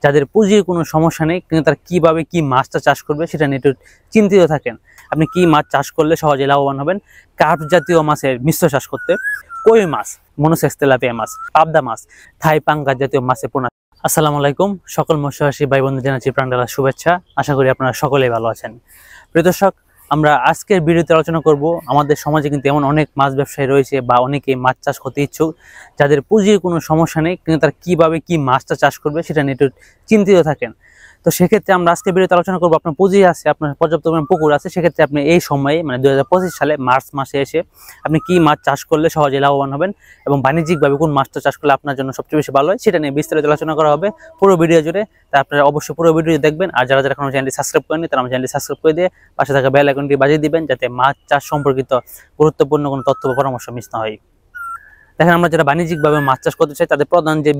যাদের পুঁজির কোনো সমস্যা নেই কিন্তু তারা কিভাবে কি মাছটা চাষ করবে সেটা নিয়ে একটু চিন্তিত থাকেন। আপনি কি মাছ চাষ করলে সহজে লাভবান হবেন? কার্প জাতীয় মাছের মিশ্র চাষ করতে, কই মাছ, মনোসেক্স তেলাপিয়া মাছ, পাবদা মাছ, থাই পাঙ্গাস জাতীয় মাছের পোনা। আসসালামু আলাইকুম, সকল মৎস্যচাষী ভাই বন্ধু জানাচ্ছি প্রাণঢালা শুভেচ্ছা। আশা করি আপনারা সকলেই ভালো আছেন। প্রিয় দর্শক, আমরা আজকের ভিডিওতে আলোচনা করব আমাদের সমাজে কিন্তু এমন অনেক মাছ ব্যবসায়ী রয়েছে বা অনেকেই মাছ চাষ করতে ইচ্ছুক, যাদের পুঁজির কোনো সমস্যা নেই কিন্তু তারা কিভাবে কি মাছটা চাষ করবে সেটা নিয়ে একটু চিন্তিত থাকেন। তো সেক্ষেত্রে আমরা আজকে ভিডিওতে আলোচনা করবো, আপনার পুঁজি আছে, আপনার পর্যাপ্ত পরিমাণ পুকুর আছে, সেক্ষেত্রে আপনি এই সময়ে মানে 2025 সালে মার্চ মাসে এসে আপনি কি মাছ চাষ করলে সহজে লাভবান হবেন এবং বাণিজ্যিকভাবে কোন মাছটা চাষ করলে আপনার জন্য সবচেয়ে বেশি ভালো হয় সেটা নিয়ে বিস্তারিত আলোচনা করা হবে পুরো ভিডিও জুড়ে। তা আপনারা অবশ্যই পুরো ভিডিও দেখবেন। আর যারা যারা এখনো চ্যানেলটি সাবস্ক্রাইব করেনি তারা আমার চ্যানেলটি সাবস্ক্রাইব করে দিয়ে পাশে থাকা বেল আইকনটি বাজিয়ে দিবেন, যাতে মাছ চাষ সম্পর্কিত গুরুত্বপূর্ণ কোনো তথ্য বা পরামর্শ মিস না হয়। দেখেন, আমরা যারা বাণিজ্যিকভাবে মাছ চাষ করতে চাই তাদের প্রধান যে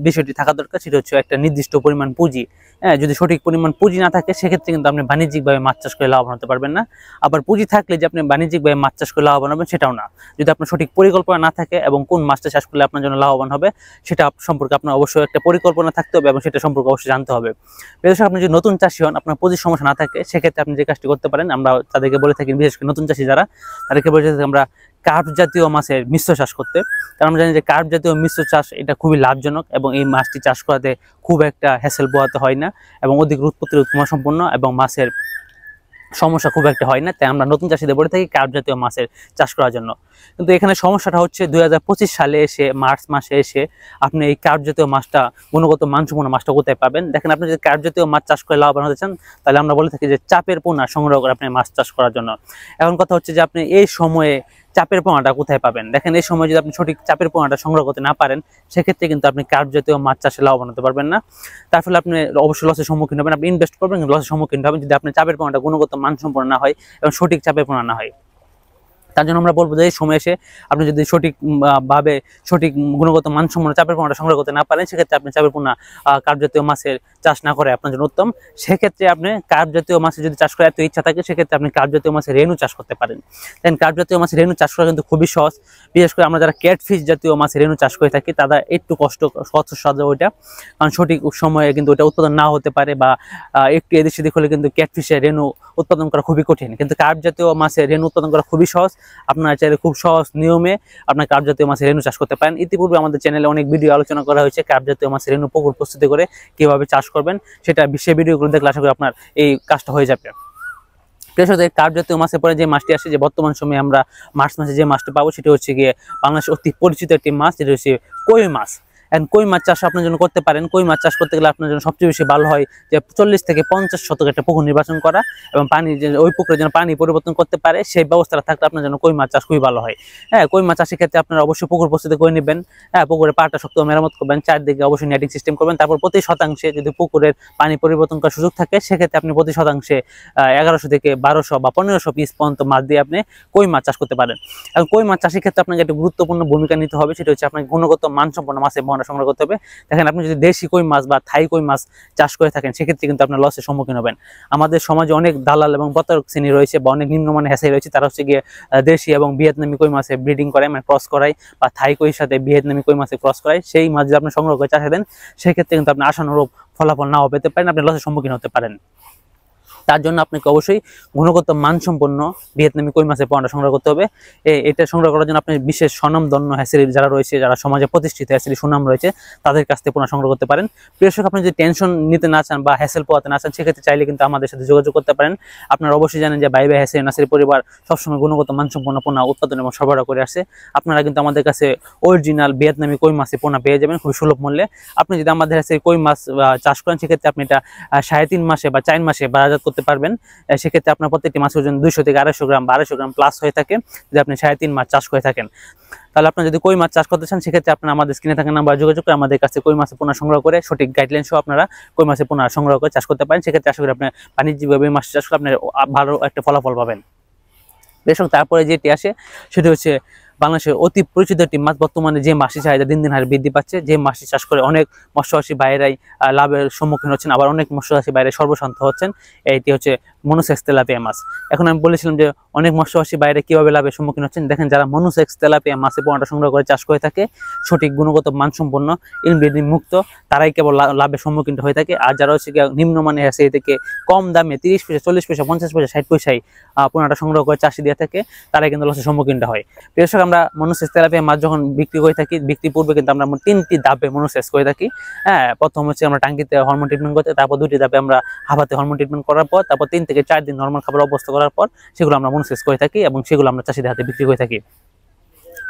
বিষয়টি থাকা দরকার সেটা হচ্ছে একটা নির্দিষ্ট পরিমাণ পুঁজি। হ্যাঁ, যদি সঠিক পরিমাণ পুঁজি না থাকে সেক্ষেত্রে কিন্তু আপনি বাণিজ্যিকভাবে মাছ চাষ করে লাভবান হতে পারবেন না। আবার পুঁজি থাকলে যে আপনি বাণিজ্যিকভাবে মাছ চাষ করে লাভবান হবেন সেটাও না। যদি আপনার সঠিক পরিকল্পনা না থাকে এবং কোন মাছটা চাষ করলে আপনার জন্য লাভবান হবে সেটা সম্পর্কে আপনার অবশ্যই একটা পরিকল্পনা থাকতে হবে এবং সেটা সম্পর্কে অবশ্যই জানতে হবে। বিশেষ আপনি যদি নতুন চাষি হন, আপনার পুঁজির সমস্যা না থাকে, সেক্ষেত্রে আপনি যে কাজটি করতে পারেন, আমরা তাদেরকে বলে থাকি, বিশেষ করে নতুন চাষি যারা, তাদেরকে বলে থাকি আমরা কার্প জাতীয় মাছের মিশ্র চাষ করতে। কারণ আমরা জানি যে কার্প জাতীয় মিশ্র চাষ এটা খুবই লাভজনক এবং এই মাছটি চাষ করাতে খুব একটা হ্যাসেল পোহাতে হয় না এবং অধিক উৎপত্তির সম্পন্ন এবং মাছের সমস্যা খুব একটা হয় না। তাই আমরা নতুন চাষিদের বলে থাকি কার্প জাতীয় মাছের চাষ করার জন্য। কিন্তু এখানে সমস্যাটা হচ্ছে 2025 সালে এসে মার্চ মাসে এসে আপনি এই কার্প জাতীয় মাছটা, গুণগত মানসম্পন্ন মাছটা কোথায় পাবেন? দেখেন, আপনি যদি কার্প জাতীয় মাছ চাষ করে লাভবান হতে চান তাহলে আমরা বলে থাকি যে চাপের পোনা সংগ্রহ করে আপনি মাছ চাষ করার জন্য। এখন কথা হচ্ছে যে আপনি এই সময়ে চাপের পোনাটা কোথায় পাবেন? দেখেন, এই সময় যদি আপনি সঠিক চাপের পোনাটা সংগ্রহ করতে না পারেন সেক্ষেত্রে কিন্তু আপনি কার্প জাতীয় মাছ চাষে লাভবান হতে পারবেন না। তার ফলে আপনি অবশ্যই লসের সম্মুখীন হবেন। আপনি ইনভেস্ট করবেন কিন্তু লসের সম্মুখীন হবেন যদি আপনার চাপের পোনাটা গুণগত মানসম্পন্ন না হয় এবং সঠিক চাপের পোনা না হয়। তার জন্য আমরা বলবো যে এই সময় এসে আপনি যদি সঠিক গুণগত মানসম্পন্ন চাপের পোনাটা সংগ্রহ করতে না পারেন সেক্ষেত্রে আপনি চাপের পোনা কার্প জাতীয় মাছের চাষ না করে আপনার জন্য উত্তম। সেক্ষেত্রে আপনি কার্প জাতীয় মাছের যদি চাষ করার এত ইচ্ছা থাকে সেক্ষেত্রে আপনি কার্প জাতীয় মাছের রেণু চাষ করতে পারেন। দেন কার্প জাতীয় মাছের রেণু চাষ করা কিন্তু খুবই সহজ। বিশেষ করে আমরা যারা ক্যাটফিশ জাতীয় মাছের রেণু চাষ করে থাকি তারা একটু কষ্টসাধ্য ওইটা, কারণ সঠিক সময়ে কিন্তু ওইটা উৎপাদন না হতে পারে বা একটু এদিক সেদিক হলে কিন্তু ক্যাটফিশের রেণু উৎপাদন করা খুবই কঠিন। কিন্তু কার্প জাতীয় মাছের রেণু উৎপাদন করা খুবই সহজ। আপনারা চাইলে খুব সহজ নিয়মে আপনার কার্প জাতীয় মাছের রেণু চাষ করতে পারেন। ইতিপূর্বে আমাদের চ্যানেলে অনেক ভিডিও আলোচনা করা হয়েছে কার্প জাতীয় মাছের রেণু পুকুর প্রস্তুতি করে কিভাবে চাষ করবেন, সেটা সেই ভিডিওগুলো দেখলে আশা করি আপনার এই কাজটা হয়ে যাবে। কার্প জাতীয় মাছের পরে যে মাছটি আসে, যে বর্তমান সময়ে আমরা মার্চ মাসে যে মাছটি পাবো সেটা হচ্ছে গিয়ে বাংলাদেশের অতি পরিচিত একটি মাছ, যেটা হচ্ছে কই মাছ। কই মাছ চাষ আপনার জন্য করতে পারেন। কই মাছ চাষ করতে গেলে আপনার জন্য সবচেয়ে বেশি ভালো হয় যে 40 থেকে 50 শতক একটা পুকুর নির্বাচন করা এবং পানি ওই পুকুরের জন্য পানি পরিবর্তন করতে পারে সেই ব্যবস্থাটা থাকলে আপনার জন্য কই মাছ চাষ খুবই ভালো হয়। হ্যাঁ, কই মাছ চাষের ক্ষেত্রে আপনারা অবশ্যই পুকুর প্রস্তুতি করে নেবেন। হ্যাঁ, পুকুরের পাড়টা শক্ত মেরামত করবেন, চারদিকে অবশ্যই নেটিং সিস্টেম করবেন। তারপর প্রতি শতাংশে যদি পুকুরের পানি পরিবর্তন করার সুযোগ থাকে সেক্ষেত্রে আপনি প্রতি শতাংশে 1100 থেকে 1200 বা 1500 পিস পর্যন্ত মাছ দিয়ে আপনি কই মাছ চাষ করতে পারেন। এবং কই মাছ চাষের ক্ষেত্রে আপনাকে একটা গুরুত্বপূর্ণ ভূমিকা নিতে হবে, সেটা হচ্ছে আপনাকে গুণগত মানসম্পন্ন মাছের পোনা সংগ্রহ করতে হবে। দেখেন, আপনি যদি দেশি কই মাছ বা থাই কই মাছ চাষ করে থাকেন সেক্ষেত্রে কিন্তু আপনার লসের সম্মুখীন হবেন। আমাদের সমাজে অনেক দালাল এবং প্রতারক শ্রেণী রয়েছে বা অনেক নিম্নমানের হ্যাসাই রয়েছে, তারা হচ্ছে গিয়ে দেশি এবং ভিয়েতনামি কই মাছে ব্রিডিং করে, মানে ক্রস করায়, বা থাই কইর সাথে ভিয়েতনামি কই মাছে ক্রস করায়। সেই মাছ যদি আপনি সংগ্রহ করে চাষে দেন সেক্ষেত্রে কিন্তু আপনি আশানুরূপ ফলাফল নাও পেতে পারেন, আপনি লসের সম্মুখীন হতে পারেন। তার জন্য আপনাকে অবশ্যই গুণগত মানসম্পন্ন ভিয়েতনামি কই মাছের পোনা সংগ্রহ করতে হবে। এটা সংগ্রহ করার জন্য আপনি বিশেষ স্বনামধন্য হ্যাচারি যারা রয়েছে, যারা সমাজে প্রতিষ্ঠিত হ্যাচারি সুনাম রয়েছে, তাদের কাছ থেকে পোনা সংগ্রহ করতে পারেন। প্রিয় দর্শক, আপনি যদি টেনশন নিতে না চান বা হ্যাসেল পোহাতে না চান সেক্ষেত্রে চাইলে কিন্তু আমাদের সাথে যোগাযোগ করতে পারেন। আপনারা অবশ্যই জানেন যে বাইবে হ্যাচারি নার্সারি পরিবার সবসময় গুণগত মানসম্পন্ন পোনা উৎপাদন এবং সরবরাহ করে আসছে। আপনারা কিন্তু আমাদের কাছে অরিজিনাল ভিয়েতনামি কই মাছের পোনা পেয়ে যাবেন খুব সুলভ মূল্যে। আপনি যদি আমাদের হ্যাচারি কই মাছ চাষ করেন সেক্ষেত্রে আপনি এটা 3.5 মাসে বা 4 মাসে বাজারজাত করতে পারবেন। সেক্ষেত্রে আপনার প্রত্যেকটি মাছের ওজন 200 থেকে 250 গ্রাম বা 250 গ্রাম প্লাস হয়ে থাকে যদি আপনি 3.5 মাস চাষ করে থাকেন। তাহলে আপনি যদি কই মাছ চাষ করতে চান সেক্ষেত্রে আপনারা আমাদের স্ক্রিনে থাকা নাম্বার যোগাযোগ করে আমাদের কাছে কই মাছের পোনা সংগ্রহ করে সঠিক গাইডলাইন সহ আপনারা কই মাছের পোনা সংগ্রহ করে চাষ করতে পারেন। সেক্ষেত্রে আশা করি আপনি বাণিজ্যিকভাবে মাছ চাষ করে আপনার ভালো একটা ফলাফল পাবেন। বেশক তারপরে যেটি আসে সেটা হচ্ছে বাংলাদেশের অতি পরিচিত একটি মাছ। বর্তমানে যে মাছটি চাহিদা দিন দিন হারে বৃদ্ধি পাচ্ছে, যে মাছটি চাষ করে অনেক মৎস্যচাষী বাইরেই লাভের সম্মুখীন হচ্ছেন, আবার অনেক মৎস্যচাষী বাইরে সর্বশান্ত হচ্ছেন। এটি হচ্ছে মনোসেক্স তেলাপিয়া মাছ। এখন আমি বলেছিলাম যে অনেক মৎস্যচাষী বাইরে কিভাবে লাভের সম্মুখীন হচ্ছেন। দেখেন, যারা মনোসেক্স তেলাপিয়া মাছের পোনাটা সংগ্রহ করে চাষ করে থাকে, সঠিক গুণগত মানসম্পন্ন ইনব্রিডিং মুক্ত, তারাই কেবল লাভের সম্মুখীন হয়ে থাকে। আর যারা হচ্ছে নিম্নমানের আছে থেকে কম দামে 30 পয়সা, 40 পয়সা, 50 পয়সা, 60 পয়সায় পোনাটা সংগ্রহ করে চাষি দিয়ে থাকে, তারাই কিন্তু লসের সম্মুখীনটা হয়। দর্শক, আমরা মনোসেক্স তেলাপিয়া মাছ যখন বিক্রি করে থাকি, বিক্রি পূর্বে কিন্তু আমরা 3টি ধাপে মনোসেক্স করে থাকি। হ্যাঁ, প্রথম হচ্ছে আমরা টাঙ্কিতে হরমোন ট্রিটমেন্ট করতে, তারপর 2টি ধাপে আমরা হাফাতে হরমোন ট্রিটমেন্ট করার পর, তারপর 3 থেকে 4 দিন নর্মাল খাবার অভ্যস্ত করার পর সেগুলো আমরা মনোসেক্স করে থাকি এবং সেগুলো আমরা চাষিদের হাতে বিক্রি করে থাকি।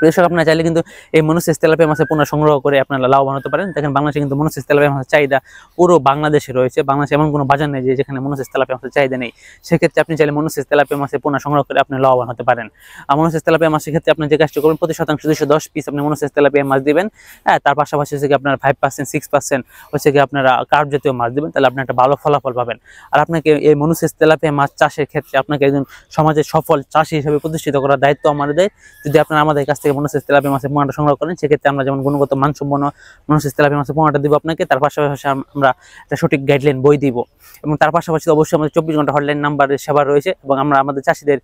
দর্শক, আপনারা চাইলে কিন্তু এই মনোসেক্স তেলাপিয়া মাছের পোনা সংগ্রহ করে আপনারা লাভবান হতে পারেন। দেখেন, বাংলাদেশে কিন্তু মনোসেক্স তেলাপিয়া মাছের চাহিদা পুরো বাংলাদেশে রয়েছে। বাংলাদেশে এমন কোনো বাজার নেই যেখানে মনোসেক্স তেলাপিয়া মাছের চাহিদা নেই। সেক্ষেত্রে আপনি চাইলে মনোসেক্স তেলাপিয়া মাছের পোনা সংগ্রহ করে আপনি লাভবান হতে পারেন। আর মনোসেক্স তেলাপিয়া মাছের ক্ষেত্রে আপনি যে কাজটি করবেন, প্রতি শতাংশ 210 পিস আপনি মনোসেক্স তেলাপিয়া মাছ দিবেন। হ্যাঁ, তার পাশাপাশি হচ্ছে আপনার 5%, 6% হচ্ছে আপনারা কার্প জাতীয় মাছ দিবেন, তাহলে আপনি একটা ভালো ফলাফল পাবেন। আর আপনাকে এই মনোসেক্স তেলাপিয়া মাছ চাষের ক্ষেত্রে আপনাকে একজন সমাজের সফল চাষি হিসেবে প্রতিষ্ঠিত করার দায়িত্ব আমাদের। যদি আপনারা আমাদের কাছ থেকে মনোসেক্স তেলাপিয়া মাছের পোনাটা সংগ্রহ করেন, সেক্ষেত্রে আমরা যেমন গুণগত মানসম্পন্ন মনোসেক্স তেলাপিয়া মাছের পোনাটা দিব আপনাকে, তার পাশাপাশি আমরা একটা সঠিক গাইডলাইন বই দিব। এবং তার পাশাপাশি অবশ্যই আমাদের 24 ঘন্টা হটলাইন নাম্বারের সেবা রয়েছে এবং আমরা আমাদের চাষিদের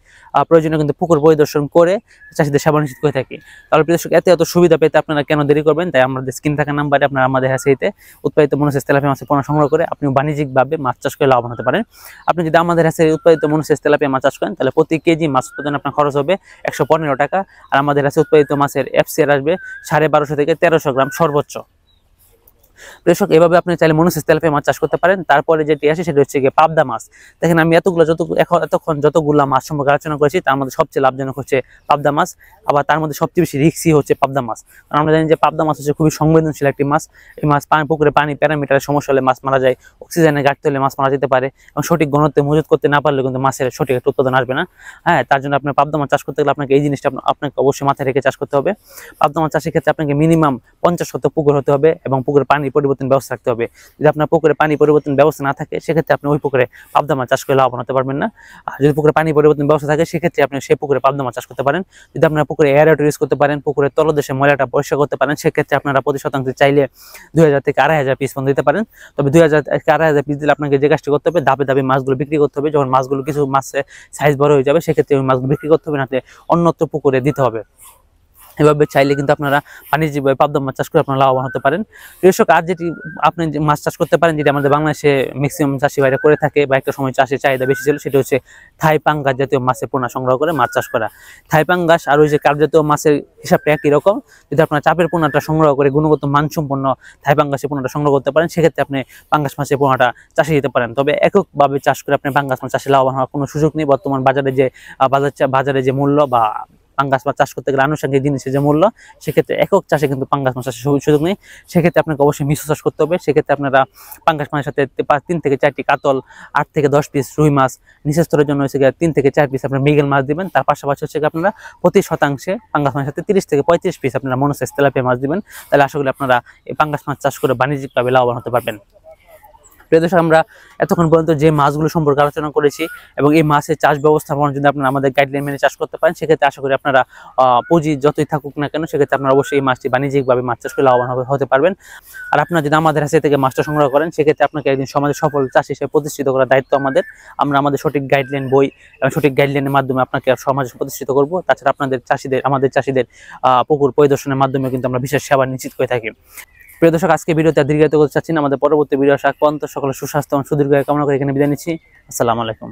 প্রয়োজনে কিন্তু পুকুর পরিদর্শন করে চাষিদের সেবা নিশ্চিত করে থাকি। তাহলে দর্শক, এত সুবিধা পেতে আপনারা কেন দেরি করবেন? তাই আমাদের স্ক্রিন থাকা নাম্বারে আপনারা আমাদের হ্যাচারিতে উৎপাদিত মনোসেক্স তেলাপিয়া মাছের পোনা সংগ্রহ করে আপনি বাণিজ্যিকভাবে মাছ চাষ করে লাভবান হতে পারেন। আপনি যদি আমাদের হ্যাচারিতে উৎপাদিত মনোসেক্স তেলাপিয়া মাছ চাষ করেন, তাহলে প্রতি কেজি মাছ উৎপাদনে আপনার খরচ হবে 115 টাকা। আর আমাদের হ্যাচারিতে উৎপাদিত মাছের FCR আসবে 1250 থেকে 1300 গ্রাম সর্বোচ্চ। দর্শক, এভাবে আপনি চাইলে মনোসেক্স তেলাপিয়া মাছ চাষ করতে পারেন। তারপরে যেটি আসে সেটা হচ্ছে পাবদা মাছ। দেখেন, আমি এতক্ষণ যতগুলা মাছ সম্পর্কে আলোচনা করেছি, তার মধ্যে সবচেয়ে লাভজনক হচ্ছে পাবদা মাছ। আবার তার মধ্যে সবচেয়ে বেশি রিস্কি হচ্ছে পাবদা মাছ। কারণ আমরা জানি যে পাবদা মাছ হচ্ছে খুবই সংবেদনশীল একটি মাছ। এই মাছ পুকুরে পানি প্যারামিটারের সমস্যা হলে মাছ মারা যায়, অক্সিজেনের ঘাটতি হলে মাছ মারা যেতে পারে, এবং সঠিক ঘনত্বে মজুত করতে না পারলে কিন্তু মাছের সঠিক একটা উৎপাদন আসবে না। হ্যাঁ, তার জন্য আপনার পাবদা মাছ চাষ করতে গেলে আপনাকে এই জিনিসটা আপনাকে অবশ্যই মাথায় রেখে চাষ করতে হবে। পাবদা মাছ চাষের ক্ষেত্রে আপনাকে মিনিমাম 50 শতক পুকুর হতে হবে এবং পুকুরে পানি পরিবর্তন ব্যবস্থা রাখতে হবে। যদি আপনার পুকুরে পানি পরিবর্তন ব্যবস্থা না থাকে, সেক্ষেত্রে আপনি ওই পুকুরে পাবদা মাছ চাষ করে লাভবান হতে পারবেন না। আর যদি পুকুরে পানি পরিবর্তন ব্যবস্থা থাকে, সেক্ষেত্রে আপনি সেই পুকুরে পাবদা মাছ চাষ করতে পারেন। যদি আপনার পুকুরে এয়ারেটর ইউজ করতে পারেন, পুকুরের তলদেশে ময়লাটা পরিষ্কার করতে পারেন, সেক্ষেত্রে আপনারা প্রতি শতাংশে চাইলে 2000 থেকে 2500 পিস পর্যন্ত দিতে পারেন। তবে 2000 থেকে 2500 পিস দিলে আপনাকে যে কাজটি করতে হবে, ধাপে ধাপে মাছগুলো বিক্রি করতে হবে। যখন মাছগুলো কিছু মাছের সাইজ বড় হয়ে যাবে, সেক্ষেত্রে ওই মাছগুলো বিক্রি করতে হবে, নাতে অন্যত্র পুকুরে দিতে হবে। এভাবে চাইলে কিন্তু আপনারা বাণিজ্যিকভাবে পাবদা মাছ চাষ করে আপনারা লাভবান হতে পারেন। কৃষক, আর যেটি আপনি মাছ চাষ করতে পারেন, যেটি আমাদের বাংলাদেশে ম্যাক্সিমাম চাষি ভাইরা করে থাকে বা একটা সময় চাষের চাহিদা বেশি ছিল, সেটা হচ্ছে থাই পাঙ্গাস জাতীয় মাছের পোনা সংগ্রহ করে মাছ চাষ করা। থাই পাঙ্গাস আর ওই যে কার্প জাতীয় মাছের হিসাবটা একই রকম। যদি আপনার চাপের পোনাটা সংগ্রহ করে গুণগত মানসম্পন্ন থাই পাঙ্গাসের পোনাটা সংগ্রহ করতে পারেন, সেক্ষেত্রে আপনি পাঙ্গাস মাছের পোনাটা চাষে দিতে পারেন। তবে এককভাবে চাষ করে আপনি পাঙ্গাস মাছ চাষে লাভবান হওয়ার কোনো সুযোগ নেই। বর্তমান বাজারে যে মূল্য বা পাঙ্গাস মাছ চাষ করতে গেলে আনুষঙ্গিক জিনিসের যে মূল্য, সেক্ষেত্রে একক চাষে কিন্তু পাঙ্গাস মাছ চাষের সুযোগ নেই। সেক্ষেত্রে আপনাকে অবশ্যই মিশ্র চাষ করতে হবে। সেক্ষেত্রে আপনারা পাঙ্গাস মাছের সাথে 3 থেকে 4টি কাতল, 8 থেকে 10 পিস রুই মাছ, নিচের স্তরের জন্য হচ্ছে 3 থেকে 4 পিস আপনার মৃগেল মাছ দিবেন। তার পাশাপাশি হচ্ছে আপনারা প্রতি শতাংশে পাঙ্গাস মাছের সাথে 30 থেকে 35 পিস আপনারা মনোসেক্স তেলাপিয়া মাছ দিবেন। তাহলে আশা করি আপনারা এই পাঙ্গাস মাছ চাষ করে বাণিজ্যিকভাবে লাভবান হতে পারবেন। প্রিয় দর্শক, আমরা এতক্ষণ পর্যন্ত যে মাছগুলো সম্পর্কে আলোচনা করেছি এবং এই মাছের চাষ ব্যবস্থাপনা যদি আপনারা আমাদের গাইডলাইন মেনে চাষ করতে পারেন, সেক্ষেত্রে আশা করি আপনারা পুঁজি যতই থাকুক না কেন, সেক্ষেত্রে আপনারা অবশ্যই এই মাছটি বাণিজ্যিকভাবে মাছ চাষ করে লাভবান হতে পারবেন। আর আপনারা যদি আমাদের কাছ থেকে মাছটা সংগ্রহ করেন, সেক্ষেত্রে আপনাকে একদিন সমাজের সফল চাষি হিসেবে প্রতিষ্ঠিত করার দায়িত্ব আমাদের। আমরা আমাদের সঠিক গাইডলাইন বই এবং সঠিক গাইডলাইনের মাধ্যমে আপনাকে সমাজে প্রতিষ্ঠিত করব। তাছাড়া আমাদের চাষিদের পুকুর পরিদর্শনের মাধ্যমে কিন্তু আমরা বিশেষ সেবা নিশ্চিত করে থাকি। প্রিয় দর্শক, আজকে ভিডিওতে দীর্ঘায়িত করতে চাচ্ছি না। আমাদের পরবর্তী ভিডিও আসা পর্যন্ত সকলের সুস্বাস্থ্য এবং সুদীর্ঘ কামনা করে এখানে বিদায় নিচ্ছি। আসসালামু আলাইকুম।